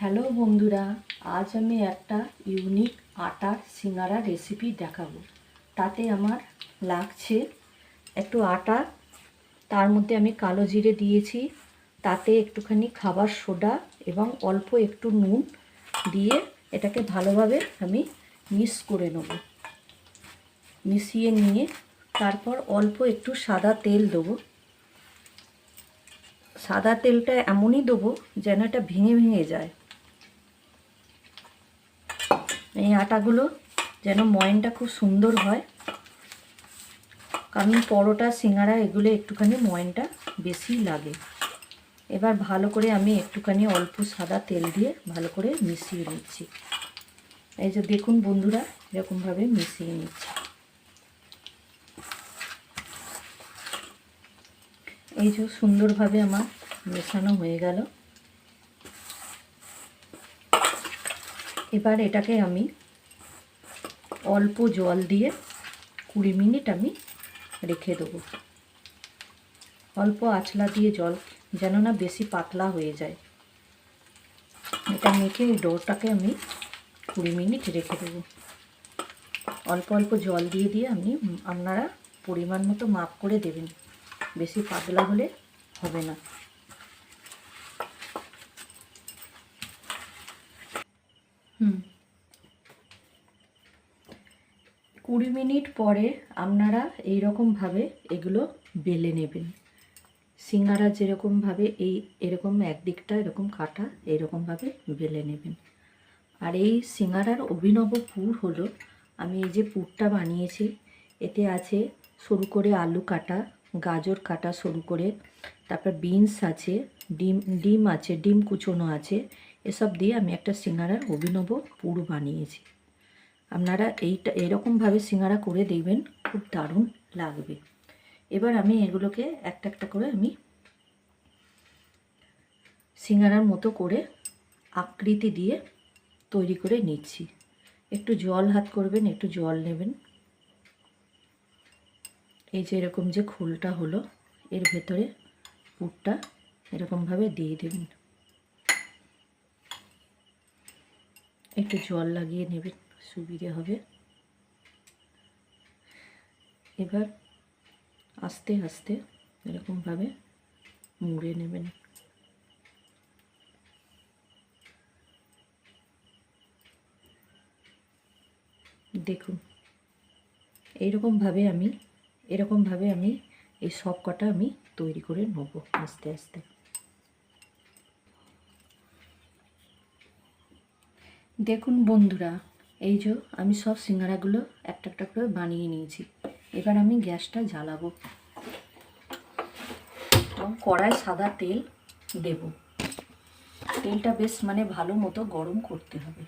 Hello বন্ধুরা, আজ আমি একটা ইউনিক আটার সিঙ্গারা রেসিপি দেখাবো। তাতে আমার লাগছে একটু আটা, তার মধ্যে আমি কালো জিরে দিয়েছি, তাতে একটুখানি খাবার সোডা এবং অল্প একটু নুন দিয়ে এটাকে ভালোভাবে আমি মিক্স করে নেব। মিশিয়ে নিয়ে তারপর অল্প একটু সাদা তেল দেবো। সাদা তেলটা এমনই দেবো যেন এটা ভেঙে ভেঙে যায়। এই আটাগুলো যেন ময়নটা খুব সুন্দর হয়, কারণ পরোটা সিঙ্গারা এগুলো একটুখানি ময়নটা বেশি লাগে। এবার ভালো করে আমি একটুখানি অল্প সাদা তেল দিয়ে ভালো করে মিশিয়ে নিচ্ছি। এই যে দেখুন বন্ধুরা, এরকমভাবে মিশিয়ে নিচ্ছি। এই যে সুন্দরভাবে আমার মেশানো হয়ে গেল। এবার এটাকে আমি অল্প জল দিয়ে 20 মিনিট আমি রেখে দেবো। অল্প আঁচলা দিয়ে জল, যেন না বেশি পাতলা হয়ে যায়। এটা মেখে এই ডোটাকে আমি 20 মিনিট রেখে দেবো। অল্প অল্প জল দিয়ে দিয়ে আপনারা পরিমাণ মতো মাপ করে দেবেন, বেশি পাতলা হলে হবে না। হুম 20 মিনিট পরে আপনারা এইরকমভাবে এগুলো বেলে নেবেন। সিঙ্গারা যেরকমভাবে এরকম একদিকটা এরকম কাটা এইরকমভাবে বেলে নেবেন। আর এই সিঙ্গারার অভিনব পুর হলো, আমি এই যে পুরটা বানিয়েছি, এতে আছে সরু করে আলু কাটা, গাজর কাটা সরু করে, তারপর বিনস আছে, ডিম আছে, ডিম কুচোনো আছে। এসব দিয়ে আমি একটা সিঙ্গারার অভিনব পুর বানিয়েছি। আপনারা এরকমভাবে সিঙ্গারা করে দেখবেন, খুব দারুণ লাগবে। এবার আমি এগুলোকে একটা একটা করে আমি সিঙ্গারার মতো করে আকৃতি দিয়ে তৈরি করে নিচ্ছি। একটু জল হাত করবেন, একটু জল নেবেন। এই যে এরকম যে খোলটা হলো, এর ভেতরে পুরটা এরকমভাবে দিয়ে দেবেন। একটু জল লাগিয়ে নেবেন, সুবিধে হবে। এবার আস্তে আস্তে এরকমভাবে মুড়ে নেবেন। দেখুন এরকমভাবে আমি এই সব কটা আমি তৈরি করে নেব আস্তে আস্তে। দেখুন বন্ধুরা, এই যে আমি সব সিঙ্গারাগুলো একটা একটা করে বানিয়ে নিয়েছি। এবার আমি গ্যাসটা জ্বালাবো এবং কড়ায় সাদা তেল দেব। তেলটা বেশ ভালো মতো গরম করতে হবে।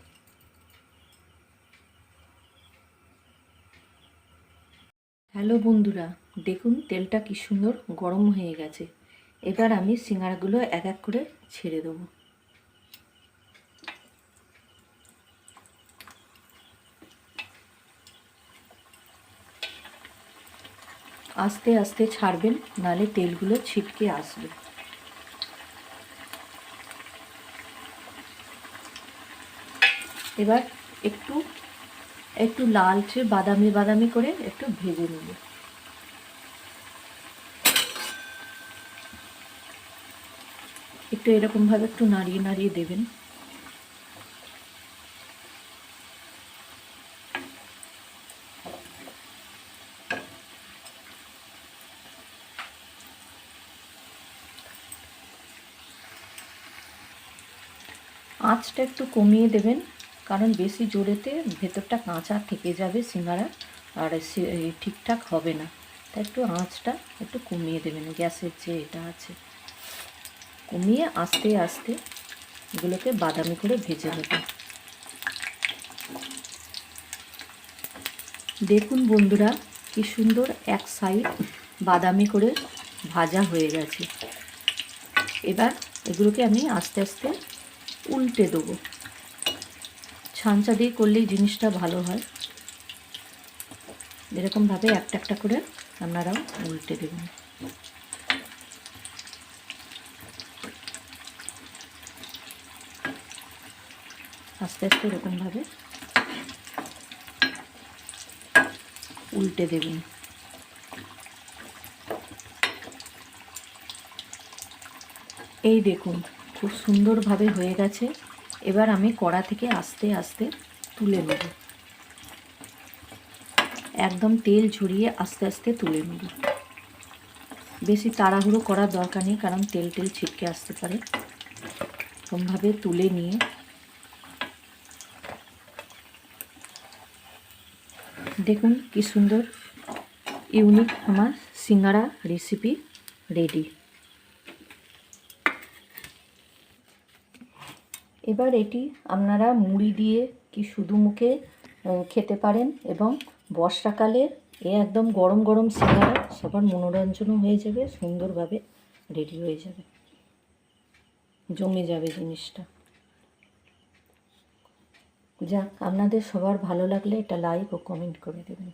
হ্যালো বন্ধুরা, দেখুন তেলটা কি সুন্দর গরম হয়ে গেছে। এবার আমি সিঙ্গারাগুলো এক এক করে ছেড়ে দেবো। আস্তে আস্তে ছাড়বেন, নাহলে তেলগুলো ছিটকে আসবে। এবার একটু একটু লালচে বাদামি বাদামি করে একটু ভেজে নেব। একটু এরকমভাবে একটু নাড়িয়ে নাড়িয়ে দেবেন। আঁচটা একটু কমিয়ে দেবেন, কারণ বেশি জোরেতে ভেতরটা কাঁচা থেকে যাবে সিঙ্গারা, আর ঠিকঠাক হবে না। তাই একটু আঁচটা একটু কমিয়ে দেবেন। গ্যাসের যে এটা আছে, কমিয়ে আস্তে আস্তে এগুলোকে বাদামি করে ভেজে নেবেন। দেখুন বন্ধুরা, কি সুন্দর এক সাইড বাদামি করে ভাজা হয়ে গেছে। এবার এগুলোকে আমি আস্তে আস্তে উল্টে দেবো। ছাঁচা দিয়ে করলেই জিনিসটা ভালো হয়। এরকমভাবে একটা একটা করে আপনারাও উল্টে দেবেন। আস্তে আস্তে এরকমভাবে উল্টে দেবেন। এই দেখুন খুব সুন্দরভাবে হয়ে গেছে। এবার আমি কড়া থেকে আস্তে আস্তে তুলে নেব, একদম তেল ঝরিয়ে আস্তে আস্তে তুলে নেব। বেশি তাড়াহুড়ো করার দরকার নেই, কারণ তেল ছিটকে আসতে পারে। এরকমভাবে তুলে নিয়ে দেখুন কি সুন্দর ইউনিক আমার সিঙ্গারা রেসিপি রেডি। এবার এটি আপনারা মুড়ি দিয়ে কি শুধু মুখে খেতে পারেন, এবং বর্ষাকালে একদম গরম গরম সিঙ্গারা সবার মনোরঞ্জনও হয়ে যাবে, সুন্দরভাবে রেডি হয়ে যাবে, জমে যাবে জিনিসটা। যাক, আপনাদের সবার ভালো লাগলে এটা লাইক ও কমেন্ট করে দেবেন।